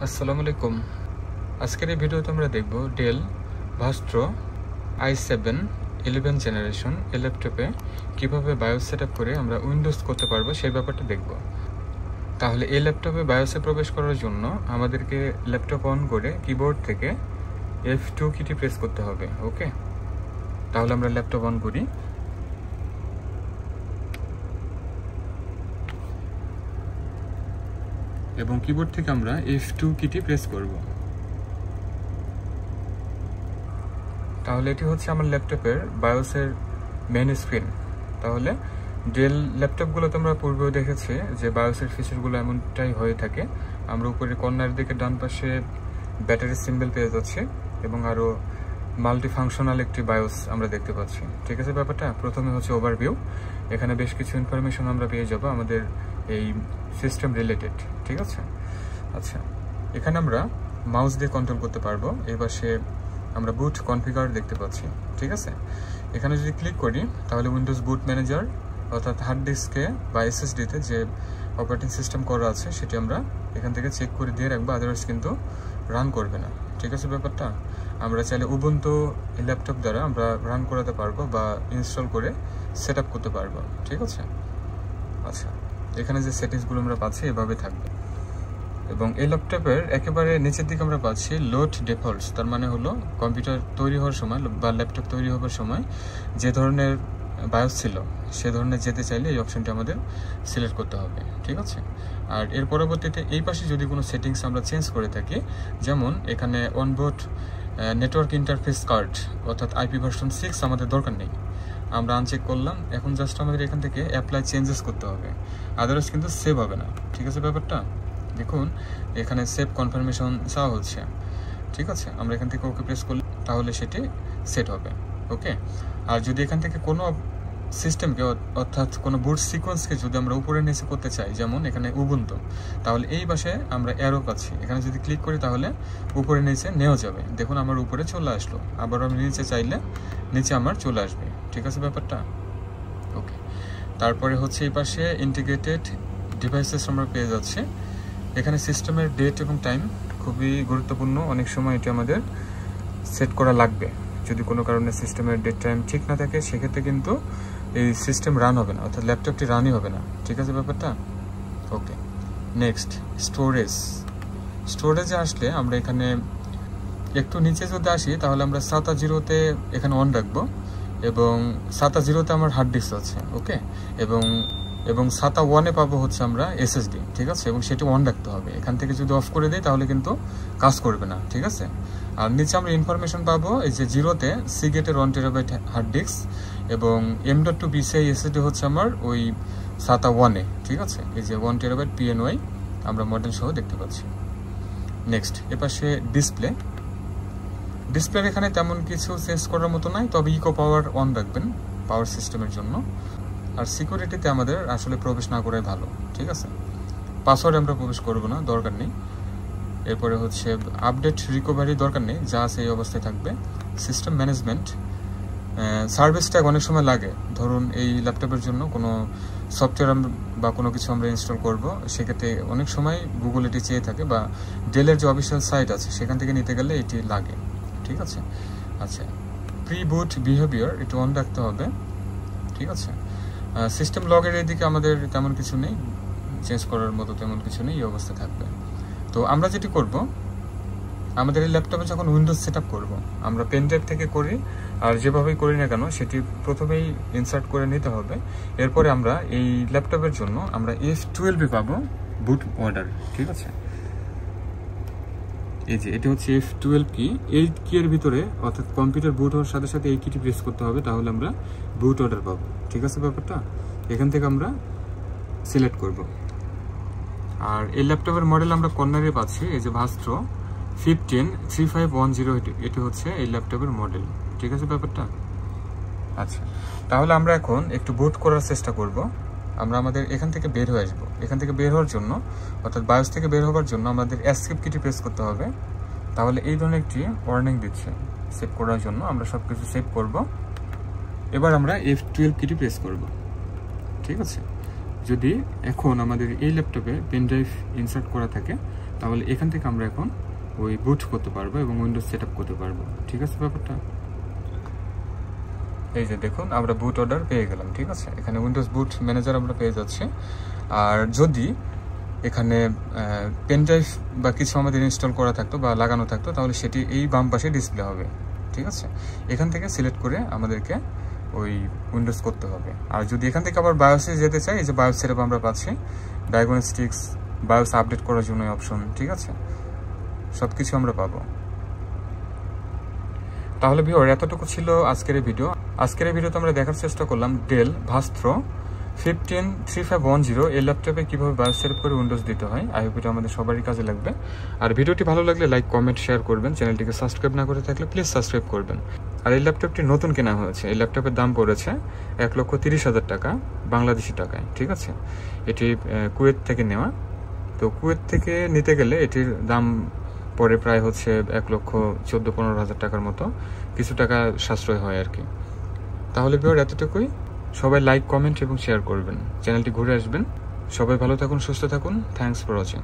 আসসালামু আলাইকুম। আজকের এই ভিডিওতে আমরা দেখব ডেল ভাস্ট্রো i7 11 জেনারেশন এই ল্যাপটপে কিভাবে বায়োস সেটআপ করে আমরা উইন্ডোজ করতে পারবো সেই ব্যাপারটা দেখব। তাহলে এই ল্যাপটপে বায়োসে প্রবেশ করার জন্য আমাদেরকে ল্যাপটপ অন করে কিবোর্ড থেকে F2 কিটি প্রেস করতে হবে। ওকে, তাহলে আমরা ল্যাপটপ অন করি। এবং কিবোর্ড থেকে আমরা F2 কিটি প্রেস করব। তাহলে এটি হচ্ছে আমার ল্যাপটপের বায়োসের মেইন স্ক্রিন। তাহলে ডেল ল্যাপটপগুলোতে আমরা পূর্বেও দেখেছি যে বায়োসের ফিচারগুলো এমনটাই হয়ে থাকে। আমরা উপরে কর্নার দিকে ডান পাশে ব্যাটারি সিম্বল পেয়ে যাচ্ছি এবং আরও মাল্টি ফাংশনাল একটি বায়োস আমরা দেখতে পাচ্ছি। ঠিক আছে ব্যাপারটা? প্রথমে হচ্ছে ওভারভিউ, এখানে বেশ কিছু ইনফরমেশন আমরা পেয়ে যাব আমাদের এই সিস্টেম রিলেটেড। ঠিক আছে, আচ্ছা, এখানে আমরা মাউস দিয়ে কন্ট্রোল করতে পারবো। এই পাশে আমরা বুট কনফিগার দেখতে পাচ্ছি। ঠিক আছে, এখানে যদি ক্লিক করি তাহলে উইন্ডোজ বুট ম্যানেজার অর্থাৎ হার্ড ডিস্কে বা এসএসডিতে যে অপারেটিং সিস্টেম করা আছে সেটি আমরা এখান থেকে চেক করে দিয়ে রাখবো, আদারওয়াইজ কিন্তু রান করবে না। ঠিক আছে ব্যাপারটা? আমরা চাইলে উবুন্টু ল্যাপটপ দ্বারা আমরা রান করাতে পারবো বা ইনস্টল করে সেট আপ করতে পারবো। ঠিক আছে, আচ্ছা, এখানে যে সেটিংসগুলো আমরা পাচ্ছি এভাবে থাকবে। এবং এই ল্যাপটপের একেবারে নিচের দিকে আমরা পাচ্ছি লোড ডিফল্টস। তার মানে হলো কম্পিউটার তৈরি হওয়ার সময় বা ল্যাপটপ তৈরি হওয়ার সময় যে ধরনের বায়োস ছিল সে ধরনের যেতে চাইলে এই অপশনটি আমাদের সিলেক্ট করতে হবে। ঠিক আছে, আর এর পরবর্তীতে এই পাশে যদি কোনো সেটিংস আমরা চেঞ্জ করে থাকি, যেমন এখানে অনবোর্ড নেটওয়ার্ক ইন্টারফেস কার্ড অর্থাৎ আইপি ভার্সন 6 আমাদের দরকার নেই, আমরা আনচেক করলাম। এখন জাস্ট আমাদের এখান থেকে অ্যাপ্লাই চেঞ্জেস করতে হবে, আদারওয়াইজ কিন্তু সেভ হবে না। ঠিক আছে ব্যাপারটা? দেখুন এখানে সেভ কনফার্মেশন চাওয়া হচ্ছে। ঠিক আছে, আমরা এখান থেকে ওকে প্রেস করলে তাহলে সেটি সেট হবে। ওকে, আর যদি এখান থেকে কোনো সিস্টেমকে অর্থাৎ কোনো বুট সিকোয়েন্সকে যদি আমরা উপরে নিচে করতে চাই, যেমন এখানে উবুন্টু, তাহলে এই পাশে আমরা অ্যারো পাচ্ছি, এখানে যদি ক্লিক করি তাহলে উপরে নিচে নেওয়া যাবে। দেখুন আমার উপরে চলে আসলো, আবার আমি নিচে চাইলে নিচে আমার চলে আসবে। ঠিক আছে ব্যাপারটা? ওকে, তারপরে হচ্ছে এই পাশে ইন্টিগ্রেটেড ডিভাইসেস আমরা পেয়ে যাচ্ছি। এখানে সিস্টেমের ডেট এবং টাইম খুবই গুরুত্বপূর্ণ, অনেক সময় এটি আমাদের সেট করা লাগবে। যদি কোনো কারণে সিস্টেমের ডেট টাইম ঠিক না থাকে সেক্ষেত্রে কিন্তু এই সিস্টেম রান হবে না, অর্থাৎ ল্যাপটপটি রানই হবে না। ঠিক আছে ব্যাপারটা? ওকে, নেক্সট স্টোরেজে আসলে আমরা এখানে একটু নিচে যদি আসি তাহলে আমরা SATA 0-তে এখানে অন রাখবো এবং SATA 0-তে আমার হার্ড ডিস্ক আছে। ওকে, এবং SATA 1-এ পাবো হচ্ছে আমরা এসএসডি। ঠিক আছে, এবং সেটি অন রাখতে হবে। এখান থেকে যদি অফ করে দিই তাহলে কিন্তু কাজ করবে না। ঠিক আছে, আর নিচে আমরা ইনফরমেশন পাবো এই যে 0-তে সিগেটের 1 টেরাবাইট হার্ড ডিস্ক এবং M.2 PCI এসএসডি হচ্ছে আমার ওই SATA 1-এ। ঠিক আছে, এই যে 1 টেরাবাইট PNY আমরা মডেল সহ দেখতে পাচ্ছি। নেক্সট এপাশে ডিসপ্লের এখানে তেমন কিছু চেঞ্জ করার মতো নাই, তবে ইকো পাওয়ার অন রাখবেন পাওয়ার সিস্টেমের জন্য। আর সিকিউরিটিতে আমাদের আসলে প্রবেশ না করাই ভালো। ঠিক আছে, পাসওয়ার্ডে আমরা প্রবেশ করব না, দরকার নেই। এরপরে হচ্ছে আপডেট রিকভারি দরকার নেই, যা আছে এই অবস্থায় থাকবে। সিস্টেম ম্যানেজমেন্ট সার্ভিস ট্যাগ অনেক সময় লাগে, ধরুন এই ল্যাপটপের জন্য কোনো সফটওয়্যার বা কোনো কিছু আমরা ইনস্টল করব, সেক্ষেত্রে অনেক সময় গুগল এটি চেয়ে থাকে বা ডেলের যে অফিসিয়াল সাইট আছে সেখান থেকে নিতে গেলে এটি লাগে। ঠিক আছে, আচ্ছা, প্রি বুট বিহেভিয়ার এটি অন রাখতে হবে। ঠিক আছে, সিস্টেম লগের এদিকে আমাদের তেমন কিছু নেই, চেঞ্জ করার মতো তেমন কিছু নেই, এই অবস্থা থাকবে। তো আমরা যেটি করব, আমাদের এই ল্যাপটপে যখন উইন্ডোজ সেট আপ করবো আমরা পেন ড্রাইভ থেকে করি আর যেভাবেই করি না কেন সেটি প্রথমেই ইনসার্ট করে নিতে হবে। এরপরে আমরা এই ল্যাপটপের জন্য আমরা F12 পাবো বুট অর্ডার। ঠিক আছে, এই যে এটি হচ্ছে F12 কি, এই কি এর ভিতরে অর্থাৎ কম্পিউটার বুট হওয়ার সাথে সাথে এই কিটি প্রেস করতে হবে, তাহলে আমরা বুট অর্ডার পাবো। ঠিক আছে ব্যাপারটা? এখান থেকে আমরা সিলেক্ট করব। আর এই ল্যাপটপের মডেল আমরা কর্নারে পাচ্ছি, এই যে ভাস্ট্রো 153510, এটি হচ্ছে এই ল্যাপটপের মডেল। ঠিক আছে ব্যাপারটা? আচ্ছা, তাহলে আমরা এখন একটু বুট করার চেষ্টা করব। আমরা আমাদের এখান থেকে বের হয়ে আসবো। এখান থেকে বের হওয়ার জন্য অর্থাৎ বায়োস থেকে বের হওয়ার জন্য আমাদের এসকেপ কিটি প্রেস করতে হবে। তাহলে এই ধরনের একটি ওয়ার্নিং দিচ্ছে সেভ করার জন্য। আমরা সব কিছু সেভ করব। এবার আমরা F12 কিটি প্রেস করব। ঠিক আছে, যদি এখন আমাদের এই ল্যাপটপে পেন ড্রাইভ ইনসার্ট করা থাকে তাহলে এখান থেকে আমরা এখন ওই বুট করতে পারবো এবং উইন্ডোজ সেটআপ করতে পারবো। ঠিক আছে ব্যাপারটা? এই যে দেখুন আমরা বুট অর্ডার পেয়ে গেলাম। ঠিক আছে, এখানে উইন্ডোজ বুট ম্যানেজার আমরা পেয়ে যাচ্ছি। আর যদি এখানে পেন ড্রাইভ বা কিছু আমাদের ইনস্টল করা থাকতো বা লাগানো থাকতো তাহলে সেটি এই বাম পাশে ডিসপ্লে হবে। ঠিক আছে, এখান থেকে সিলেক্ট করে আমাদেরকে ওই উইন্ডোজ করতে হবে। আর যদি এখান থেকে আবার বায়োসে যেতে চাই, এই যে বায়োস সেটআপ আমরা পাচ্ছি, ডায়াগনস্টিক্স, বায়োস আপডেট করার জন্য অপশন। ঠিক আছে, সব কিছু আমরা পাবো। তাহলে ভিউয়ার এতটুকু ছিল আজকের এই ভিডিও। আজকের এই ভিডিওতে আমরা দেখার চেষ্টা করলাম ডেল ভাস্ত্র 153510 এই ল্যাপটপে কিভাবে বায়োস সেটআপ করে উইন্ডোজ দিতে হয়। আই হোপ এটা আমাদের সবারই কাজে লাগবে। আর ভিডিওটি ভালো লাগলে লাইক, কমেন্ট, শেয়ার করবেন। চ্যানেলটিকে সাবস্ক্রাইব না করে থাকলে প্লিজ সাবস্ক্রাইব করবেন। আর এই ল্যাপটপটি নতুন কেনা হয়েছে। এই ল্যাপটপের দাম পড়েছে 1,30,000 টাকা বাংলাদেশি টাকায়। ঠিক আছে, এটি কুয়েত থেকে নেওয়া। তো কুয়েত থেকে নিতে গেলে এটির দাম পরে প্রায় হচ্ছে 1,14,15,000 টাকার মতো, কিছু টাকা সাশ্রয় হয় আর কি। তাহলে ভিউয়ার এতটুকুই। সবাই লাইক, কমেন্ট এবং শেয়ার করবেন, চ্যানেলটি ঘুরে আসবেন। সবাই ভালো থাকুন, সুস্থ থাকুন। Thanks for watching.